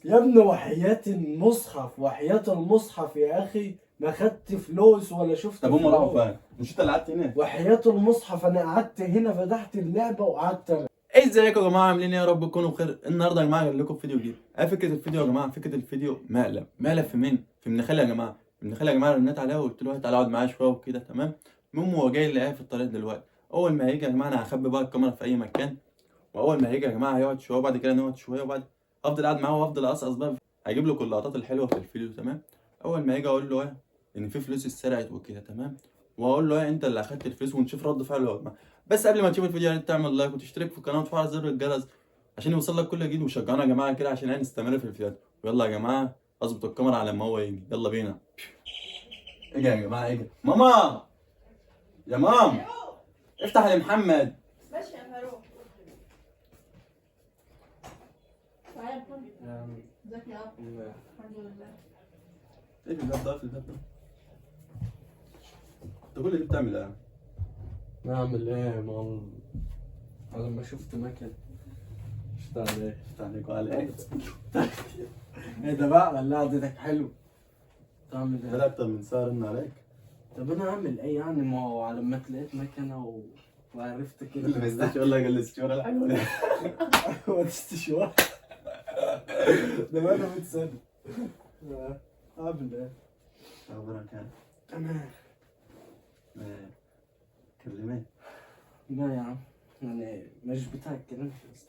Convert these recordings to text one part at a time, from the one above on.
يا ابني وحياة المصحف وحياة المصحف يا اخي ما خدت فلوس ولا شفت طب هم راحوا فلوس. فين؟ مش انت اللي قعدت هنا؟ وحياة المصحف انا قعدت هنا فتحت اللعبة وقعدت ألعب. ازيكم يا جماعه عاملين ايه؟ يا رب تكونوا بخير. النهارده يا جماعه جاي لكم فيديو جديد. فكره الفيديو يا جماعه، فكره الفيديو مقلب في مين؟ في ابن خالي يا جماعه. ابن خالي يا جماعه رنيت عليه وقلت له تعالى اقعد معايا شويه وكده تمام. المهم هو جاي لقاه في الطريق دلوقتي. اول ما هيجي يا جماعه انا هخبي بقى الكاميرا في اي مكان، واول ما هيجي يا جماعه هيقعد شويه وبعد كده نقعد شويه وبعد افضل قاعد معاه وافضل اقصقص بقى. هجيب له كل اللقطات الحلوه في الفيديو تمام. اول ما هيجي اقول له ايه؟ ان في فلوس اتسرقت وكده تمام. واقول له ايه انت اللي اخدت الفلوس ونشوف رد فعله يا جماعه. بس قبل ما تشوف الفيديو يا ريت تعمل لايك وتشترك في القناه وتفعل زر الجرس عشان يوصل لك كل جديد، وشجعونا يا جماعه كده عشان نستمر في الفيديوهات. يلا يا جماعه اظبط الكاميرا على ما هو يجي، يلا بينا. اجي يا جماعه اجي. ماما يا مام افتح لمحمد. ماشي يا فاروق. تعالى يا محمد. ازيك يا ابو؟ الحمد لله. ايه الباب ده؟ اقفل الباب ده. انت كل اللي بتعمل ايه؟ نعمل ايه ما انا لما شفت مكان شفت عليه عليك وعلى ايه؟ ايه ده بقى ولا قعدتك حلو تعمل ده ايه؟ اكتر من ساعه رن عليك. طب انا اعمل ايه يعني؟ ما هو على ما لقيت مكانه وعرفت كده اللي ما يستاهلش والله جلست ولا الحلوه دي. ما تستشوى ده بقى 100 سنة. اعمل ايه؟ اخبارك يعني؟ تمام. كلمات. لا يا عم يعني مش بتاع الكلام بس.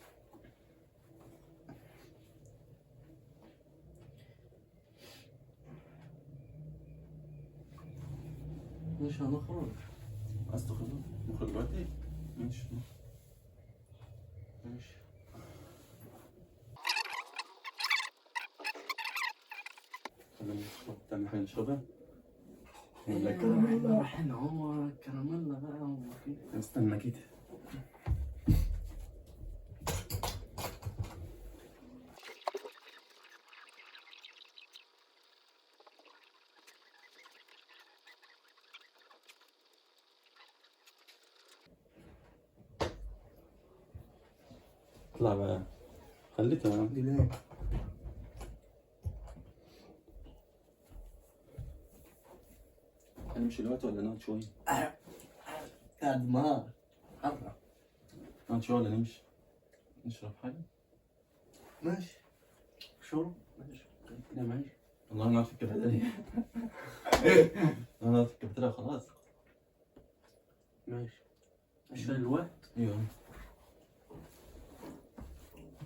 مش هنخرج. عايز تخرج؟ نخرج دلوقتي؟ ماشي. ماشي. تعمل حاجه نشربها؟ ولا كراميلا رايحين هو كراميلا بقى وفي استنى كده. اطلع بقى. خليتها دي ليه؟ هنمشي دلوقتي ولا نقعد شويه؟ قاعد دماغ حرة. نقعد شويه ولا نمشي؟ نشرب حاجه؟ ماشي. شرب ماشي كده ماشي. والله نقعد في الكافيتيريا. نقعد في الكافيتيريا خلاص. ماشي عشان الوقت. ايوه.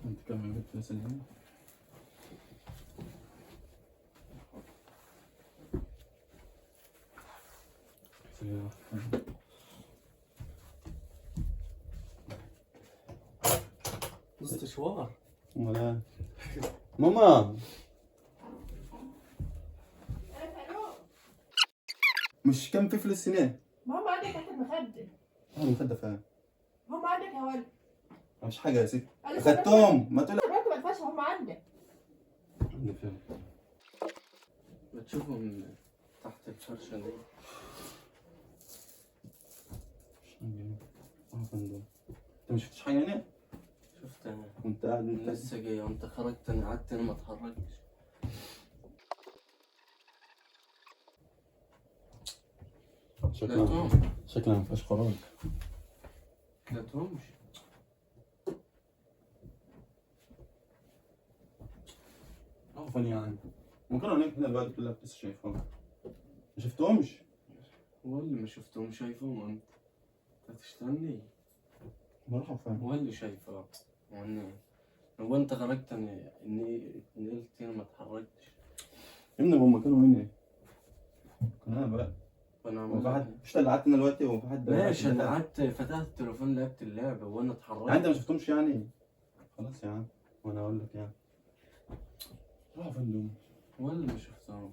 انت كم جبت فلوس اللي هنا؟ استشوار. ولا ماما يا فاروق. مش كم في فلوس هنا؟ ما هم عندك تحت المخدة. انا المخدة فين؟ هم عندك يا ولد. مش حاجة يا ست. أنا اخدتهم ما تقول. سمعت ما ينفعش هم عندك. عندي فين؟ بتشوفهم تحت الفرشة دي. مش عندي. فندم. انت ما شفتش حاجة هنا؟ شفت انا وانت قاعد انت لسه جاي وانت خرجت انا قعدت انا ما اتحركتش. شكلها ما فيهاش خراج. لقيتهمش. فين يعني؟ ممكن هناك هنا الوقت كلها لسه شايفهم. ما شفتهمش؟ هو اللي ما شفتهم شايفهم انت هتشتغلني. بروحوا فين؟ هو اللي شايفه هو انت خرجت اني نقلت انا ما اتحركتش. يا ابني هم كانوا هنا. كان انا بقى. وانا هو في حد عمال مش اللي قعدت انا دلوقتي وفي حد ماشي انا قعدت فتحت التليفون لعبت اللعبة وانا يعني انت اتحركت. ما شفتهمش يعني؟ خلاص يا عم وانا اقول لك يعني. راحوا فين دول؟ هو اللي ما شفتهم.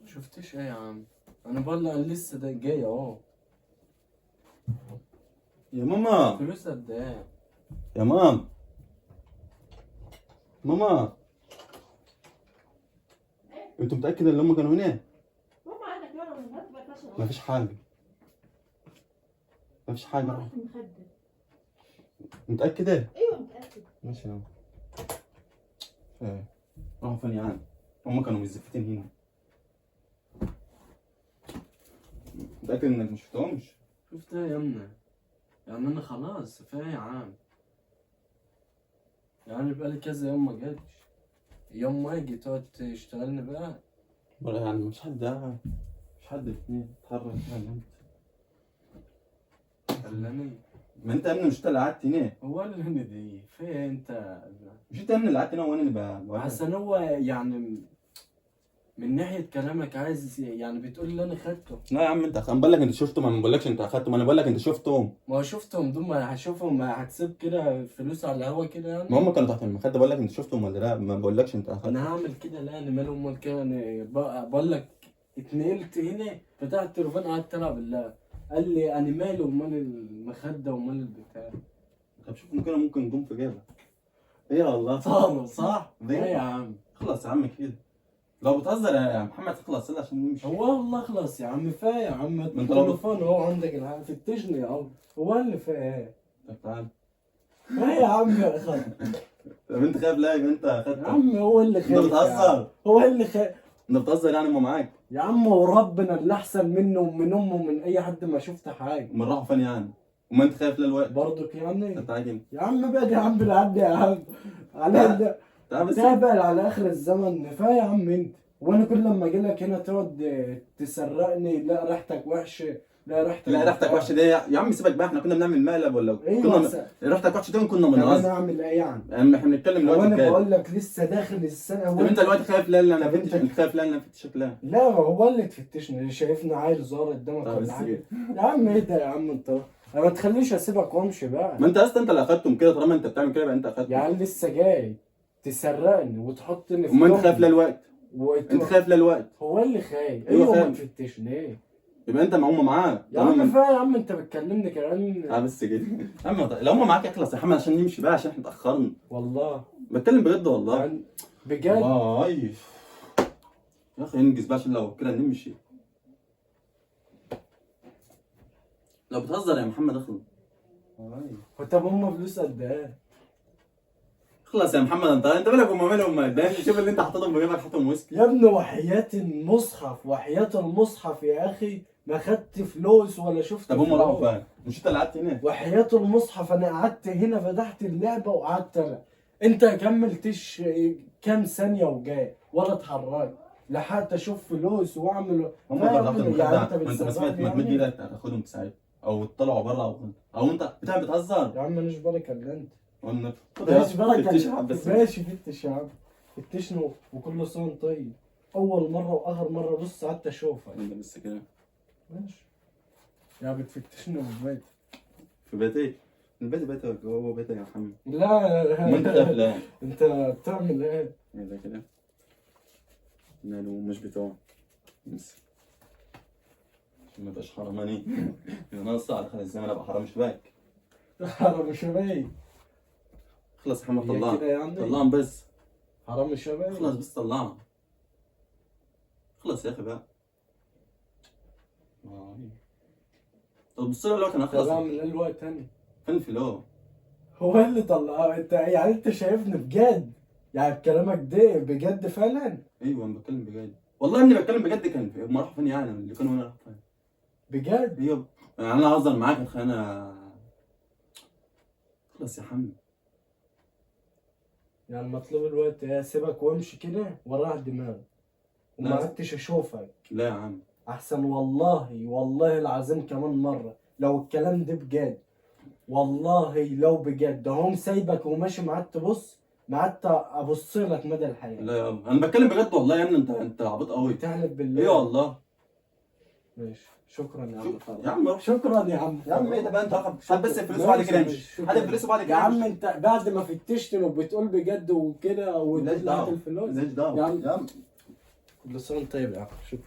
شفتش ايه يا عم؟ انا بقول له لسه ده جاي اهو. يا ماما فلوس قد ايه؟ يا ماما ماما انتوا متأكد ان هم كانوا هنا؟ هم عندك يا ولد ما ينفعش. مفيش حاجة. مفيش حاجة. تحت المخدة. متأكدة؟ ايوه متأكد. ماشي يا عم. راحوا فين يعني؟ هم كانوا مزفتين هنا. متأكد انك مش شفتهمش؟ شفتها يا ابني، يعني انا خلاص كفاية يا عم، يعني بقالي كذا يوم ما جاتش، يوم ما اجي تقعد تشتغلني بقى. ولا يعني مش حد قاعد، مش حد اتنين اتحرك يعني انت. خلاني ما انت يا ابني مش انت اللي قعدت هنا؟ هو اللي هنا دي فيا انت، مش انت يا ابني اللي قعدت هنا وانا اللي بقعد؟ عشان هو يعني من ناحية كلامك عايز يعني بتقول لي انا خدته. لا يا عم انت انا بقول لك انت شفتهم، انا ما بقولكش انت اخدتهم، انا بقول لك انت شفتهم. ما هو شفتهم دول، ما هشوفهم، ما هتسيب كده فلوس على الهوا كده يعني. ما هم كانوا تحت المخده، بقول لك انت شفتهم ولا لا، ما بقولكش انت اخدتهم. انا هعمل كده؟ لا انا مالهم امال كده، انا بقول لك اتنقلت هنا فتحت التليفون قعدت العب بالله، قال لي انا مالي ومال المخده ومال البتاع. طب شوف ممكن يكون في جيبك. ايه والله صار صح؟ ليه؟ ايه يا عم؟ خلص يا عم كده. لو بتهزر يا محمد خلص يلا عشان نمشي. هو والله خلاص يا عم كفايه يا عم، انت لو التليفون اهو عندك الحق فتشني يا عم، هو اللي فيها ايه؟ طب تعال. ايه يا عم يا اخي؟ طب انت خايف ليه؟ انت يا اخدت. عم هو اللي خايف، انت بتهزر. هو اللي خايف انت بتهزر يعني هم معاك. يا عم، وربنا اللي احسن منه ومن امه ومن اي حد ما شفت حاجه. امال راحوا فين يعني؟ وما انت خايف ليه الوقت؟ برضك يعني طب تعال كده. يا عم بقى يا عم بالعد يا عم، على ده تعال بس. تابع على اخر الزمن كفايه يا عم انت. وانا كل لما اجي لك هنا تقعد تسرقني، لا ريحتك وحشه، لا ريحتك لا ريحتك وحشه دي يا عم سيبك بقى، احنا كنا بنعمل مقلب ولا ايوه ريحتك وحشه دي كنا طب انا بنهزر. اعمل ايه يعني؟ احنا بنتكلم هو دلوقتي انا بجد. بقول لك لسه داخل السنه طب انت دلوقتي خايف ليه اللي انا طب انت- انت خايف ليه اللي انا فتشك ليه؟ لا هو اللي تفتشني، شايفني عيل صغير قدامك طب ولا بس حاجه؟ كده. يا عم ايه ده يا عم انت؟ ما تخليش اسيبك وامشي بقى. ما انت اصلا انت اللي اخدتهم كده، طالما انت بتعمل كده يبقى انت اخدتهم. يا عم لسه جاي تسرقني وتحطني في وما انت كوم خايف ليه الوقت؟ وت... انت خايف ليه الوقت؟ هو اللي خايف. ايوه ايوه ما خايف. تفتشني ايه يبقى انت ما هم معاك. يا عم كفايه يا عم، انت بتكلمني كلام بس كده. يا عم لو هم معاك اخلص يا محمد عشان نمشي بقى عشان احنا اتاخرنا. والله بتكلم بجد والله. يعني بجد. واي يا اخي انجز بقى عشان لو كده نمشي. لو بتهزر يا محمد اخلص. طب هم فلوس قد ايه؟ خلص يا محمد، انت مالك وما مالهم ما قدامش، شوف اللي انت حاططهم في جيبك حاططهم ويسكي. يا ابني وحياة المصحف، وحياة المصحف يا اخي ما خدت فلوس ولا شفت طب هم فلوس. راحوا فين؟ مش انت اللي قعدت هنا؟ وحياة المصحف انا قعدت هنا فتحت اللعبة وقعدت العب، انت كملتش كام ثانية وجاي ولا اتحركت لحد اشوف فلوس واعمل. هم لا يا كانوا تحت ابني، المخدة. يعني انت ما انت ما سمعت بتسرقني ما تمد يعني؟ ايدك تاخدهم تساعد او تطلعوا بره او انت بتهزر. يا عم ماليش بالك الا انت. قلنا ماليش بالك فتش يا عم بس. ماشي فتش يا عم، فتشني وكل سنة وانت طيب. اول مرة واخر مرة بص قعدت اشوفك. قلنا بس كده. ماشي يا بتفتشني في بيتي. في بيتي؟ البيت بيتك هو بيتك يا محمد. لا ما انت خايف لا. انت بتعمل ايه؟ ايه ده كده؟ ماله مش بتوع بس عشان ما يبقاش حرماني. يبقى ناقص على دخل الزمن ابقى حرام شباك. حرام شبابي. خلص يا محمد هي طلعهم. كده يعني؟ طلعهم بس. حرام شبابي. خلص بس طلعهم. خلص يا اخي بقى. طب بص لي الوقت انا طب اخلص. اعمل ايه الوقت تاني؟ فين الفلو؟ هو إيه اللي طلعه؟ انت يعني انت شايفني بجد؟ يعني بكلامك ده بجد فعلا؟ ايوه انا بتكلم بجد. والله يا ابني بتكلم بجد، كان هم راحوا فين يعني اللي كانوا هنا راحوا فين؟ بجد؟ ايوه يعني انا هزر معاك اتخيل انا. خلص يا حمد. يعني مطلوب الوقت ايه؟ اسيبك وامشي كده وراح دماغي وما لا. عدتش اشوفك لا يا عم. احسن والله، والله العظيم كمان مرة لو الكلام ده بجد، والله لو بجد هم سايبك وماشي معاك تبص، ما عدت ابص لك مدى الحياة. لا يا عم انا بتكلم بجد والله يا ابني، انت عبيط قوي. بتحلف بالله؟ ايوه والله. ماشي شكرا يا عم خالد. يا عم روح. شكرا يا عم. يا عم ايه ده بقى، انت هات بس الفلوس وبعد كده امشي. هات الفلوس وبعد يا كده عم امشي. انت بعد ما فتشتني وبتقول بجد وكده مالناش وتطلع دعوة. الفلوس. مالناش دعوة. يا عم. يا عم كل سنة وانت طيب يا عم. شكرا.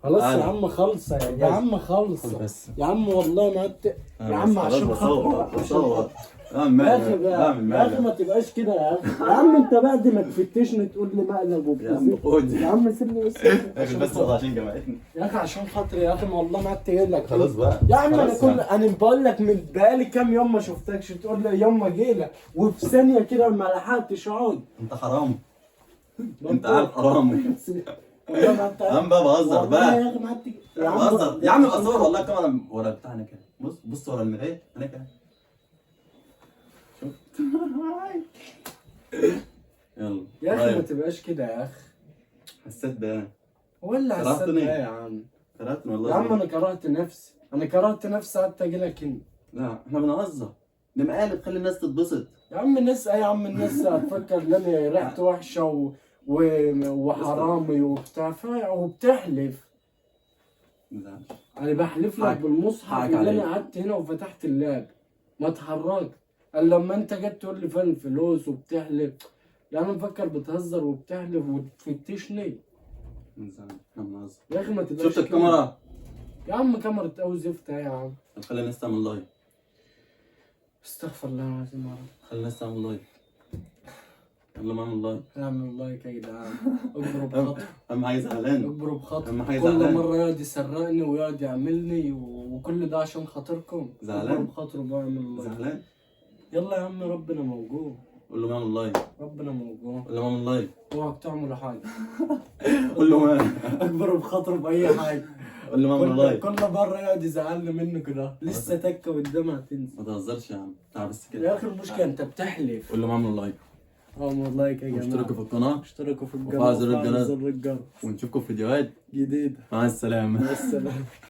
خلاص يا أنا. عم خلصة يا عم خلصة بس. يا عم والله ما عدت يا عم عشان خاطر اعمل يا اخي مقلب بقى اعمل يا اخي ما مقلب تبقاش كده يا اخي يا عم انت بعد ما تفتشني تقول لي مقلب يا عم وبتزيد خد يا عم سيبني بس يا اخي بس والله عشان جمعتني يا اخي عشان خاطري يا اخي ما والله ما قعدت قايل لك خلاص بقى يا عم انا خلاص كل يعني. انا بقول لك من بقالي كام يوم ما شفتكش تقول لي يوم ما جيلك وفي ثانيه كده ما لحقتش اقعد انت حرام انت عارف حرام والله ما انت يا عم بقى بهزر والله بقى يا اخي ما قعدت بهزر يا عم بصور والله الكاميرا ورا بتاع هناك بص بص ورا المرايه هناك شفت يلا يا اخي ما طيب. تبقاش كده يا اخي حسيت بقى ولا حسيت كرهتني. بقى يا عم كرهتني والله يا عم العظيم. انا كرهت نفسي انا كرهت نفسي قعدت اجي لك هنا لا احنا بنهزر ده مقالب خلي الناس تتبسط يا عم الناس يا عم الناس هتفكر ان انا ريحتي وحشه وحرامي وبتاع وبتحلف متزعلش. انا بحلف لك حقك- بالمصحف حقك ان انا عليا. قعدت هنا وفتحت اللاب ما اتحركت الا لما انت جيت تقول لي فين الفلوس وبتحلف يعني انا مفكر بتهزر وبتحلف وتفتشني متزعلش. احنا بنهزر يا اخي ما تبقاش شفت كده. الكاميرا يا عم كاميرا او زفت يا عم طب خلي الناس تعمل لايك استغفر الله العظيم يا رب خلي الناس تعمل لايك يلا ما اعمل لايك اعمل لايك يا جدعان اكبروا بخطوه اهم حاجه زعلان اكبروا بخطوه أهم حاجة كل زعلان. مره يقعد يسرقني ويقعد يعملني وكل ده عشان خاطركم زعلان. اكبروا بخاطره بعمل لايك زعلان يلا يا عم ربنا موجود قول له ما اعمل لايك ربنا موجود قول له ما اعمل لايك اوعك تعملوا حاجه قول له ما اكبروا بخاطره باي حاجه قول له ما اعمل لايك كل مره يقعد يزعلني منه كده لسه تكه قدامها هتنزل ما تهزرش يا عم تعال بس يا كده اخي المشكله انت بتحلف قول له ما اعمل لايك اعمل لايك يا جماعه واشتركوا في القناه اشتركوا في وفعل زر وفعل الجرس. زر الجرس ونشوفكم في فيديوهات جديده مع السلامه مع السلامه